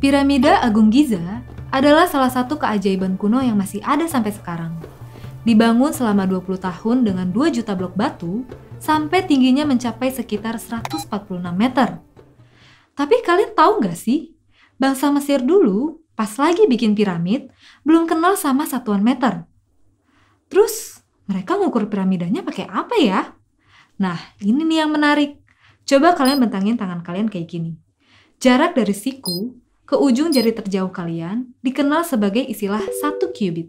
Piramida Agung Giza adalah salah satu keajaiban kuno yang masih ada sampai sekarang. Dibangun selama 20 tahun dengan 2 juta blok batu, sampai tingginya mencapai sekitar 146 meter. Tapi kalian tahu nggak sih, bangsa Mesir dulu pas lagi bikin piramid belum kenal sama satuan meter. Terus mereka ngukur piramidanya pakai apa ya? Nah, ini nih yang menarik. Coba kalian bentangin tangan kalian kayak gini. Jarak dari siku ke ujung jari terjauh kalian dikenal sebagai istilah 1 qubit.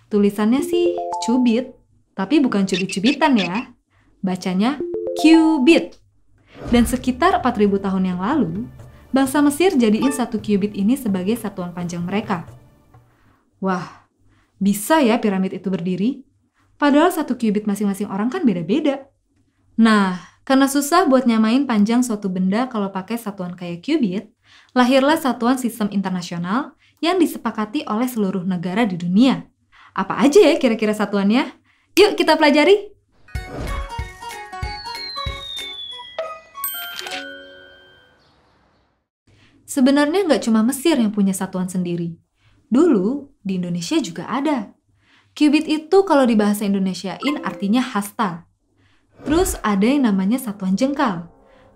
Tulisannya sih cubit, tapi bukan cubit-cubitan ya. Bacanya qubit. Dan sekitar 4000 tahun yang lalu, bangsa Mesir jadiin 1 qubit ini sebagai satuan panjang mereka. Wah, bisa ya piramid itu berdiri? Padahal 1 qubit masing-masing orang kan beda-beda. Nah, karena susah buat nyamain panjang suatu benda kalau pakai satuan kayak qubit, lahirlah satuan sistem internasional yang disepakati oleh seluruh negara di dunia. Apa aja ya kira-kira satuannya? Yuk kita pelajari! Sebenarnya nggak cuma Mesir yang punya satuan sendiri. Dulu, di Indonesia juga ada. Qubit itu kalau di bahasa Indonesiain artinya hasta. Terus ada yang namanya satuan jengkal,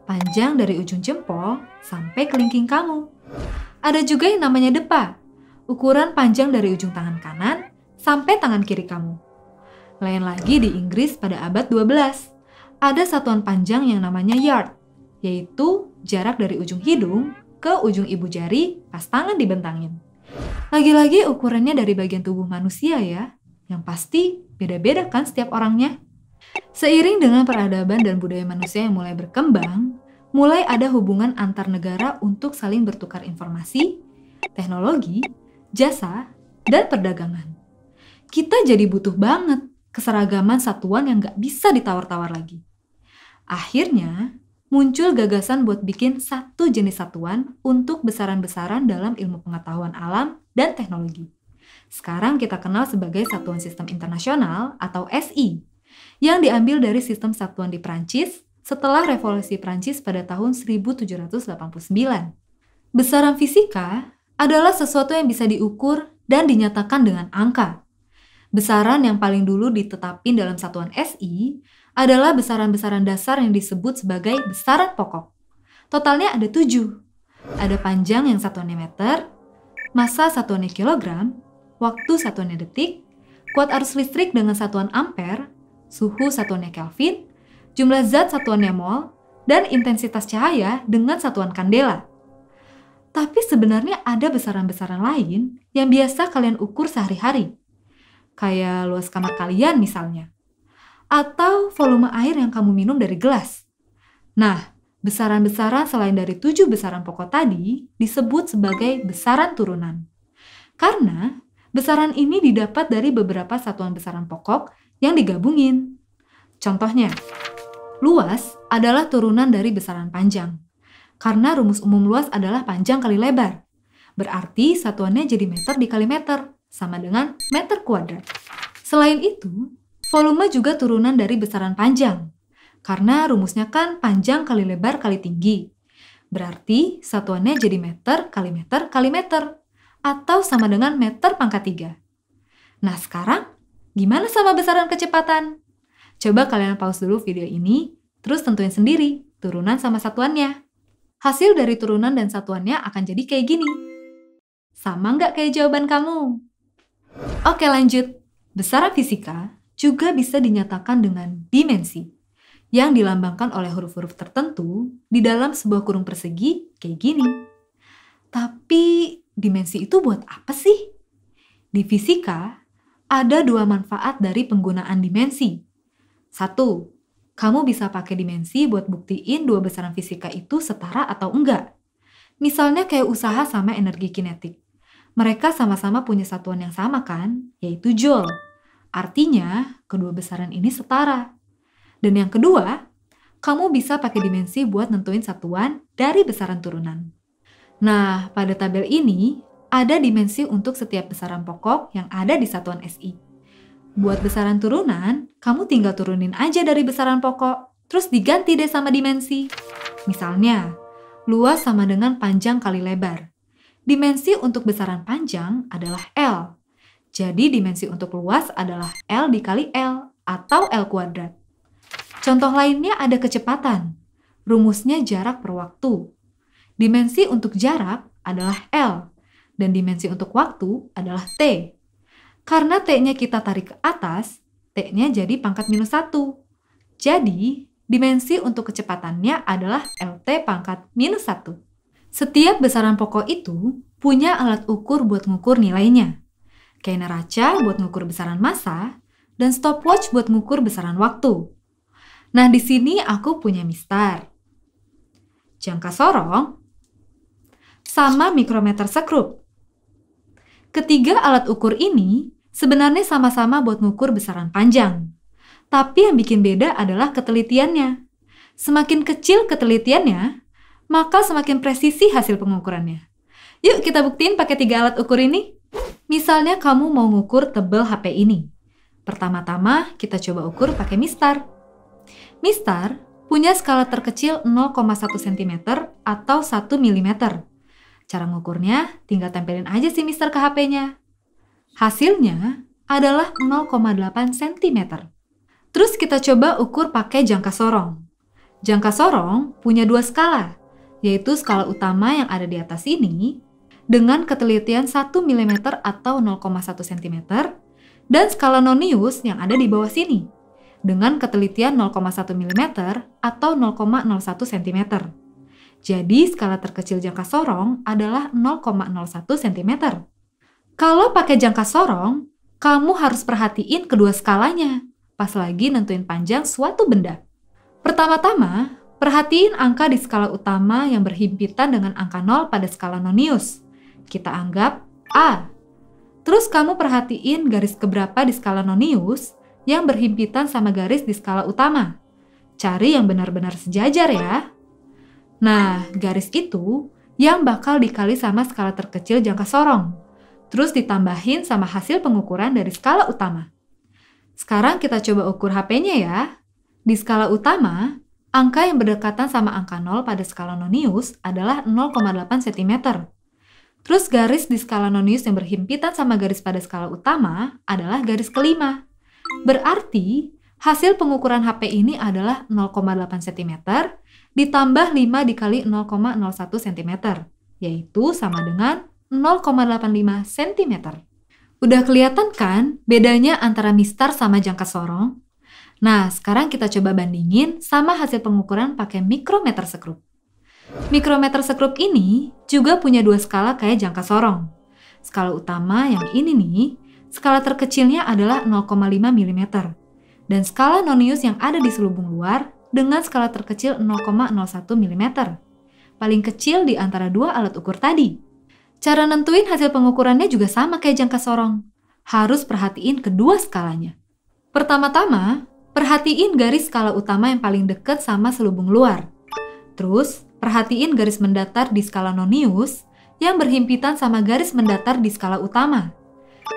panjang dari ujung jempol sampai kelingking kamu. Ada juga yang namanya depa, ukuran panjang dari ujung tangan kanan sampai tangan kiri kamu. Lain lagi di Inggris pada abad 12, ada satuan panjang yang namanya yard, yaitu jarak dari ujung hidung ke ujung ibu jari pas tangan dibentangin. Lagi-lagi ukurannya dari bagian tubuh manusia ya, yang pasti beda-beda kan setiap orangnya. Seiring dengan peradaban dan budaya manusia yang mulai berkembang, mulai ada hubungan antar negara untuk saling bertukar informasi, teknologi, jasa, dan perdagangan. Kita jadi butuh banget keseragaman satuan yang gak bisa ditawar-tawar lagi. Akhirnya, muncul gagasan buat bikin satu jenis satuan untuk besaran-besaran dalam ilmu pengetahuan alam dan teknologi. Sekarang kita kenal sebagai Satuan Sistem Internasional atau SI, yang diambil dari sistem satuan di Prancis setelah Revolusi Prancis pada tahun 1789. Besaran fisika adalah sesuatu yang bisa diukur dan dinyatakan dengan angka. Besaran yang paling dulu ditetapin dalam satuan SI adalah besaran-besaran dasar yang disebut sebagai besaran pokok. Totalnya ada 7. Ada panjang yang satuannya meter, massa satuannya kilogram, waktu satuannya detik, kuat arus listrik dengan satuan ampere, suhu satuannya Kelvin, jumlah zat satuannya mol, dan intensitas cahaya dengan satuan kandela. Tapi sebenarnya ada besaran-besaran lain yang biasa kalian ukur sehari-hari. Kayak luas kamar kalian misalnya. Atau volume air yang kamu minum dari gelas. Nah, besaran-besaran selain dari 7 besaran pokok tadi disebut sebagai besaran turunan. Karena besaran ini didapat dari beberapa satuan besaran pokok yang digabungin. Contohnya, luas adalah turunan dari besaran panjang. Karena rumus umum luas adalah panjang kali lebar. Berarti satuannya jadi meter dikali meter, sama dengan meter kuadrat. Selain itu, volume juga turunan dari besaran panjang. Karena rumusnya kan panjang kali lebar kali tinggi. Berarti satuannya jadi meter kali meter kali meter. Atau sama dengan meter pangkat 3. Nah sekarang, gimana sama besaran kecepatan? Coba kalian pause dulu video ini, terus tentuin sendiri turunan sama satuannya. Hasil dari turunan dan satuannya akan jadi kayak gini. Sama nggak kayak jawaban kamu? Oke lanjut. Besaran fisika juga bisa dinyatakan dengan dimensi, yang dilambangkan oleh huruf-huruf tertentu di dalam sebuah kurung persegi kayak gini. Tapi dimensi itu buat apa sih? Di fisika, ada 2 manfaat dari penggunaan dimensi. 1, kamu bisa pakai dimensi buat buktiin 2 besaran fisika itu setara atau enggak. Misalnya kayak usaha sama energi kinetik. Mereka sama-sama punya satuan yang sama kan, yaitu joule. Artinya, kedua besaran ini setara. Dan yang kedua, kamu bisa pakai dimensi buat nentuin satuan dari besaran turunan. Nah, pada tabel ini, ada dimensi untuk setiap besaran pokok yang ada di satuan SI. Buat besaran turunan, kamu tinggal turunin aja dari besaran pokok, terus diganti deh sama dimensi. Misalnya, luas sama dengan panjang kali lebar. Dimensi untuk besaran panjang adalah L. Jadi dimensi untuk luas adalah L dikali L atau L kuadrat. Contoh lainnya ada kecepatan. Rumusnya jarak per waktu. Dimensi untuk jarak adalah L. Dan dimensi untuk waktu adalah T. Karena T-nya kita tarik ke atas, T-nya jadi pangkat minus 1. Jadi, dimensi untuk kecepatannya adalah LT pangkat minus 1. Setiap besaran pokok itu punya alat ukur buat ngukur nilainya. Kayak neraca buat ngukur besaran massa, dan stopwatch buat ngukur besaran waktu. Nah, di sini aku punya mistar, jangka sorong, sama mikrometer sekrup. Ketiga alat ukur ini sebenarnya sama-sama buat ngukur besaran panjang. Tapi yang bikin beda adalah ketelitiannya. Semakin kecil ketelitiannya, maka semakin presisi hasil pengukurannya. Yuk kita buktiin pakai 3 alat ukur ini. Misalnya kamu mau ngukur tebal HP ini. Pertama-tama kita coba ukur pakai mistar. Mistar punya skala terkecil 0,1 cm atau 1 mm. Cara ngukurnya tinggal tempelin aja si mistar ke HP-nya. Hasilnya adalah 0,8 cm. Terus kita coba ukur pakai jangka sorong. Jangka sorong punya 2 skala, yaitu skala utama yang ada di atas ini dengan ketelitian 1 mm atau 0,1 cm dan skala nonius yang ada di bawah sini dengan ketelitian 0,1 mm atau 0,01 cm. Jadi skala terkecil jangka sorong adalah 0,01 cm. Kalau pakai jangka sorong, kamu harus perhatiin kedua skalanya pas lagi nentuin panjang suatu benda. Pertama-tama, perhatiin angka di skala utama yang berhimpitan dengan angka 0 pada skala nonius. Kita anggap A. Terus kamu perhatiin garis keberapa di skala nonius yang berhimpitan sama garis di skala utama. Cari yang benar-benar sejajar ya. Nah, garis itu yang bakal dikali sama skala terkecil jangka sorong. Terus ditambahin sama hasil pengukuran dari skala utama. Sekarang kita coba ukur HP-nya ya. Di skala utama, angka yang berdekatan sama angka 0 pada skala nonius adalah 0,8 cm. Terus garis di skala nonius yang berhimpitan sama garis pada skala utama adalah garis kelima. Berarti, hasil pengukuran HP ini adalah 0,8 cm ditambah 5 dikali 0,01 cm, yaitu sama dengan 0,85 cm. Udah kelihatan kan bedanya antara mistar sama jangka sorong? Nah, sekarang kita coba bandingin sama hasil pengukuran pakai mikrometer sekrup. Mikrometer sekrup ini juga punya 2 skala kayak jangka sorong. Skala utama yang ini nih, skala terkecilnya adalah 0,5 mm. Dan skala nonius yang ada di selubung luar dengan skala terkecil 0,01 mm. Paling kecil di antara 2 alat ukur tadi. Cara nentuin hasil pengukurannya juga sama kayak jangka sorong. Harus perhatiin kedua skalanya. Pertama-tama, perhatiin garis skala utama yang paling dekat sama selubung luar. Terus, perhatiin garis mendatar di skala nonius yang berhimpitan sama garis mendatar di skala utama.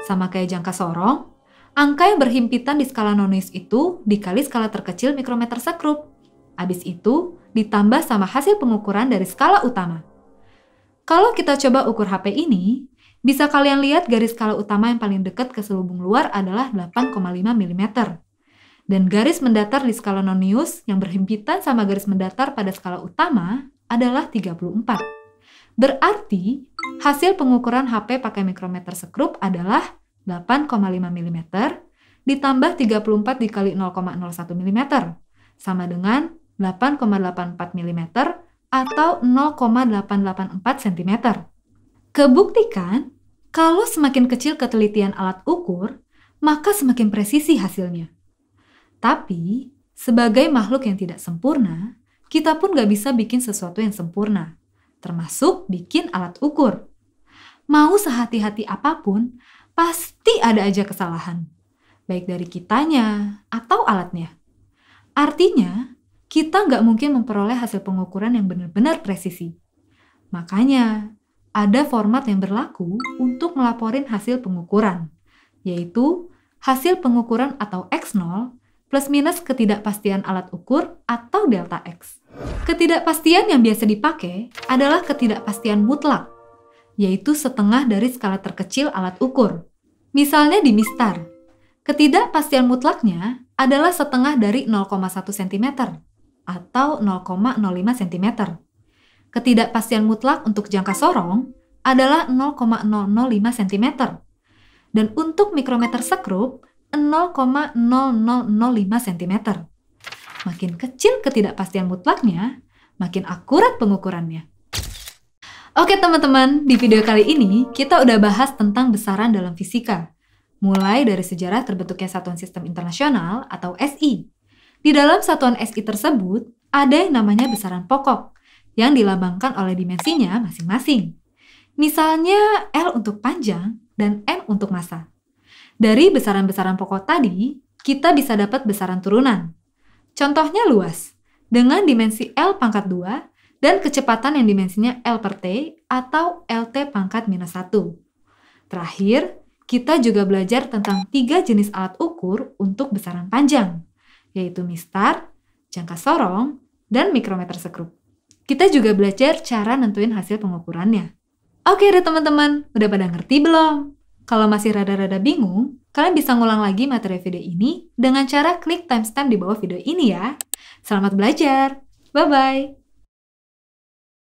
Sama kayak jangka sorong, angka yang berhimpitan di skala nonius itu dikali skala terkecil mikrometer sekrup. Habis itu, ditambah sama hasil pengukuran dari skala utama. Kalau kita coba ukur HP ini, bisa kalian lihat garis skala utama yang paling dekat ke selubung luar adalah 8,5 mm. Dan garis mendatar di skala nonius yang berhimpitan sama garis mendatar pada skala utama adalah 34. Berarti, hasil pengukuran HP pakai mikrometer sekrup adalah 8,5 mm ditambah 34 dikali 0,01 mm sama dengan 8,84 mm atau 0,884 cm. Kebuktikan, kalau semakin kecil ketelitian alat ukur, maka semakin presisi hasilnya. Tapi, sebagai makhluk yang tidak sempurna, kita pun gak bisa bikin sesuatu yang sempurna, termasuk bikin alat ukur. Mau sehati-hati apapun, pasti ada aja kesalahan, baik dari kitanya atau alatnya. Artinya, kita nggak mungkin memperoleh hasil pengukuran yang benar-benar presisi. Makanya, ada format yang berlaku untuk ngelaporin hasil pengukuran, yaitu hasil pengukuran atau X0 plus minus ketidakpastian alat ukur atau delta X. Ketidakpastian yang biasa dipakai adalah ketidakpastian mutlak. yaitu setengah dari skala terkecil alat ukur. Misalnya di mistar, ketidakpastian mutlaknya adalah setengah dari 0,1 cm atau 0,05 cm. Ketidakpastian mutlak untuk jangka sorong adalah 0,005 cm. Dan untuk mikrometer sekrup, 0,0005 cm. Makin kecil ketidakpastian mutlaknya, makin akurat pengukurannya. Oke teman-teman, di video kali ini kita udah bahas tentang besaran dalam fisika. Mulai dari sejarah terbentuknya Satuan Sistem Internasional atau SI. Di dalam Satuan SI tersebut, ada yang namanya besaran pokok, yang dilambangkan oleh dimensinya masing-masing. Misalnya L untuk panjang dan M untuk massa. Dari besaran-besaran pokok tadi, kita bisa dapat besaran turunan. Contohnya luas, dengan dimensi L pangkat 2 dan kecepatan yang dimensinya L per T atau LT pangkat minus 1. Terakhir, kita juga belajar tentang 3 jenis alat ukur untuk besaran panjang, yaitu mistar, jangka sorong, dan mikrometer sekrup. Kita juga belajar cara nentuin hasil pengukurannya. Oke deh teman-teman, udah pada ngerti belum? Kalau masih rada-rada bingung, kalian bisa ngulang lagi materi video ini dengan cara klik timestamp di bawah video ini ya. Selamat belajar! Bye-bye!